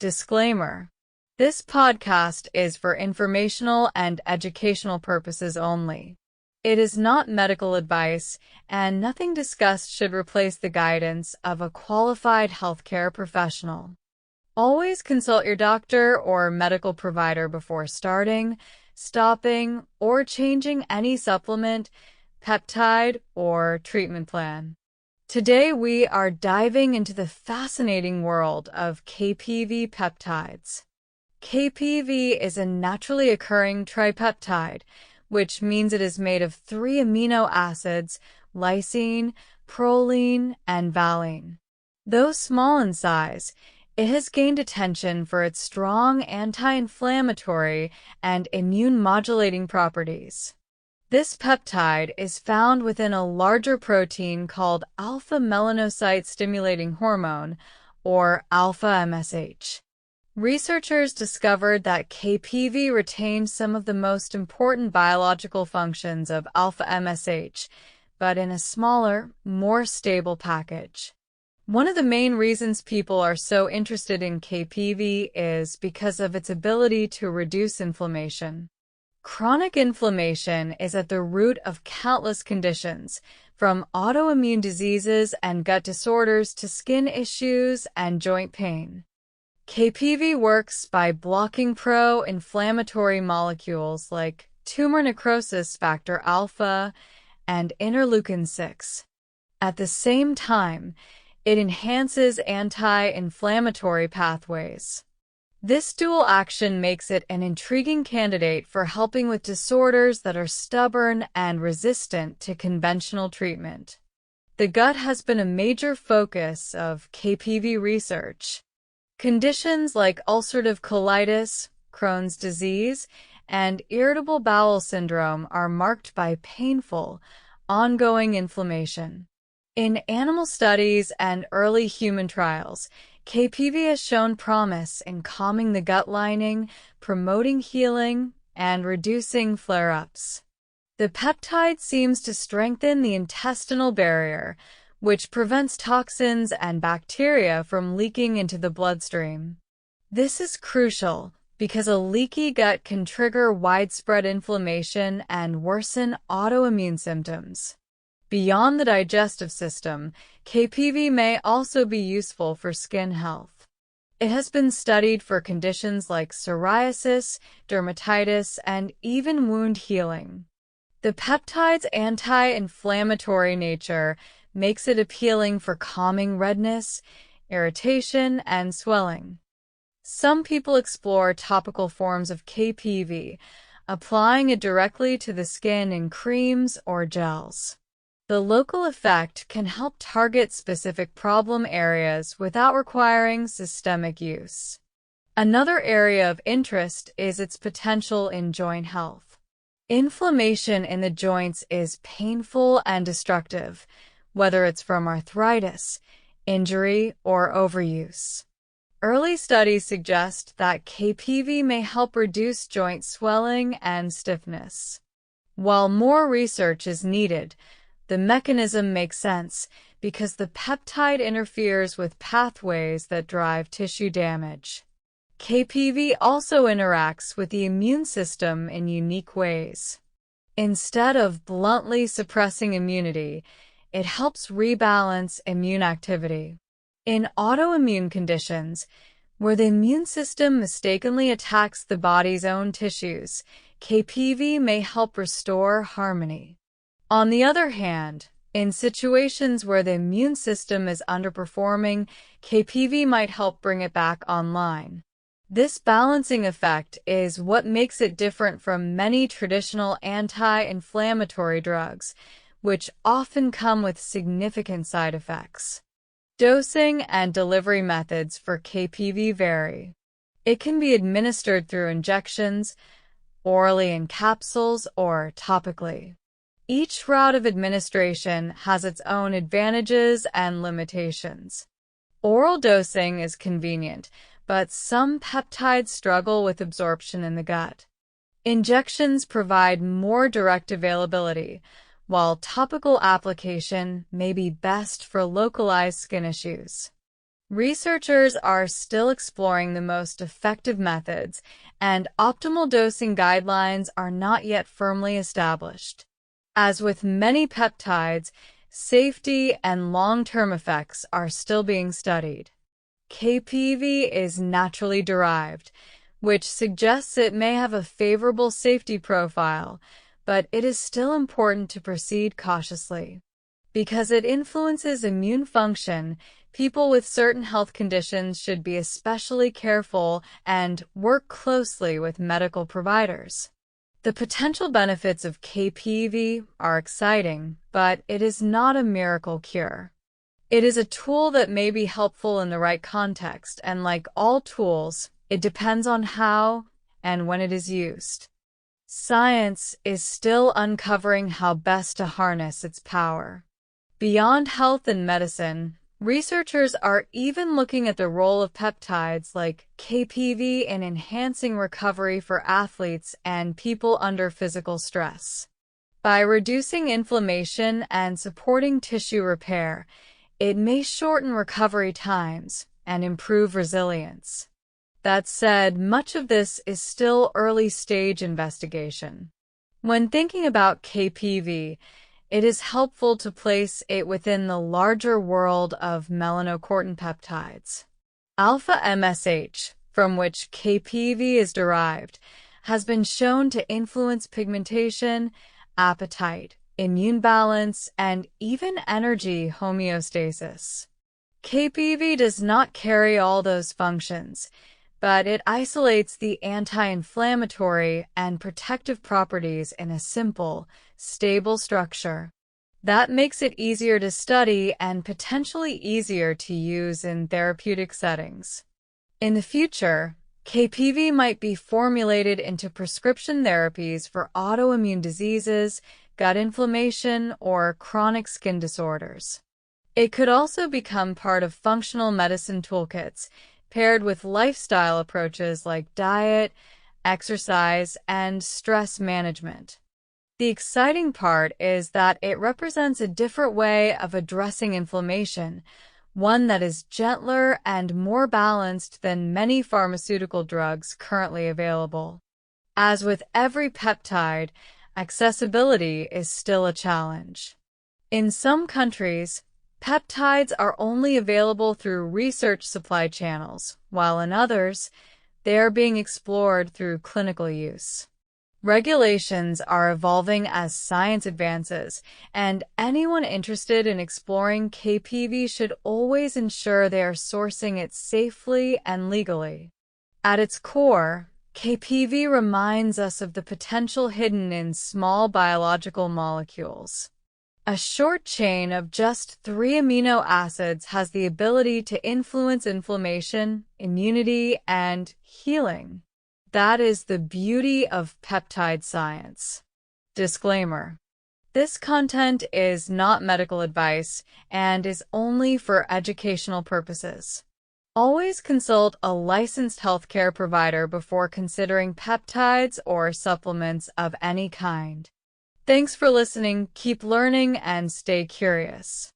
Disclaimer: this podcast is for informational and educational purposes only. It is not medical advice, and nothing discussed should replace the guidance of a qualified healthcare professional. Always consult your doctor or medical provider before starting, stopping, or changing any supplement, peptide, or treatment plan. Today we are diving into the fascinating world of KPV peptides. KPV is a naturally occurring tripeptide, which means it is made of 3 amino acids: lysine, proline, and valine. Though small in size, it has gained attention for its strong anti-inflammatory and immune-modulating properties. This peptide is found within a larger protein called alpha-melanocyte stimulating hormone, or alpha-MSH. Researchers discovered that KPV retained some of the most important biological functions of alpha-MSH, but in a smaller, more stable package. One of the main reasons people are so interested in KPV is because of its ability to reduce inflammation. Chronic inflammation is at the root of countless conditions, from autoimmune diseases and gut disorders to skin issues and joint pain. KPV works by blocking pro-inflammatory molecules like tumor necrosis factor alpha and interleukin-6. At the same time, it enhances anti-inflammatory pathways. This dual action makes it an intriguing candidate for helping with disorders that are stubborn and resistant to conventional treatment. The gut has been a major focus of KPV research. Conditions like ulcerative colitis, Crohn's disease, and irritable bowel syndrome are marked by painful, ongoing inflammation. In animal studies and early human trials, KPV has shown promise in calming the gut lining, promoting healing, and reducing flare-ups. The peptide seems to strengthen the intestinal barrier, which prevents toxins and bacteria from leaking into the bloodstream. This is crucial because a leaky gut can trigger widespread inflammation and worsen autoimmune symptoms. Beyond the digestive system, KPV may also be useful for skin health. It has been studied for conditions like psoriasis, dermatitis, and even wound healing. The peptide's anti-inflammatory nature makes it appealing for calming redness, irritation, and swelling. Some people explore topical forms of KPV, applying it directly to the skin in creams or gels. The local effect can help target specific problem areas without requiring systemic use. Another area of interest is its potential in joint health. Inflammation in the joints is painful and destructive, whether it's from arthritis, injury, or overuse. Early studies suggest that KPV may help reduce joint swelling and stiffness. While more research is needed, the mechanism makes sense because the peptide interferes with pathways that drive tissue damage. KPV also interacts with the immune system in unique ways. Instead of bluntly suppressing immunity, it helps rebalance immune activity. In autoimmune conditions, where the immune system mistakenly attacks the body's own tissues, KPV may help restore harmony. On the other hand, in situations where the immune system is underperforming, KPV might help bring it back online. This balancing effect is what makes it different from many traditional anti-inflammatory drugs, which often come with significant side effects. Dosing and delivery methods for KPV vary. It can be administered through injections, orally in capsules, or topically. Each route of administration has its own advantages and limitations. Oral dosing is convenient, but some peptides struggle with absorption in the gut. Injections provide more direct availability, while topical application may be best for localized skin issues. Researchers are still exploring the most effective methods, and optimal dosing guidelines are not yet firmly established. As with many peptides, safety and long-term effects are still being studied. KPV is naturally derived, which suggests it may have a favorable safety profile, but it is still important to proceed cautiously. Because it influences immune function, people with certain health conditions should be especially careful and work closely with medical providers. The potential benefits of KPV are exciting, but it is not a miracle cure. It is a tool that may be helpful in the right context, and like all tools, it depends on how and when it is used. Science is still uncovering how best to harness its power. Beyond health and medicine, researchers are even looking at the role of peptides like KPV in enhancing recovery for athletes and people under physical stress. By reducing inflammation and supporting tissue repair, it may shorten recovery times and improve resilience. That said, much of this is still early-stage investigation. When thinking about KPV, it is helpful to place it within the larger world of melanocortin peptides. Alpha-MSH, from which KPV is derived, has been shown to influence pigmentation, appetite, immune balance, and even energy homeostasis. KPV does not carry all those functions, but it isolates the anti-inflammatory and protective properties in a simple, stable structure. That makes it easier to study and potentially easier to use in therapeutic settings. In the future, KPV might be formulated into prescription therapies for autoimmune diseases, gut inflammation, or chronic skin disorders. It could also become part of functional medicine toolkits, paired with lifestyle approaches like diet, exercise, and stress management. The exciting part is that it represents a different way of addressing inflammation, one that is gentler and more balanced than many pharmaceutical drugs currently available. As with every peptide, accessibility is still a challenge. In some countries, peptides are only available through research supply channels, while in others, they are being explored through clinical use. Regulations are evolving as science advances, and anyone interested in exploring KPV should always ensure they are sourcing it safely and legally. At its core, KPV reminds us of the potential hidden in small biological molecules. A short chain of just 3 amino acids has the ability to influence inflammation, immunity, and healing. That is the beauty of peptide science. Disclaimer: this content is not medical advice and is only for educational purposes. Always consult a licensed healthcare provider before considering peptides or supplements of any kind. Thanks for listening, keep learning, and stay curious.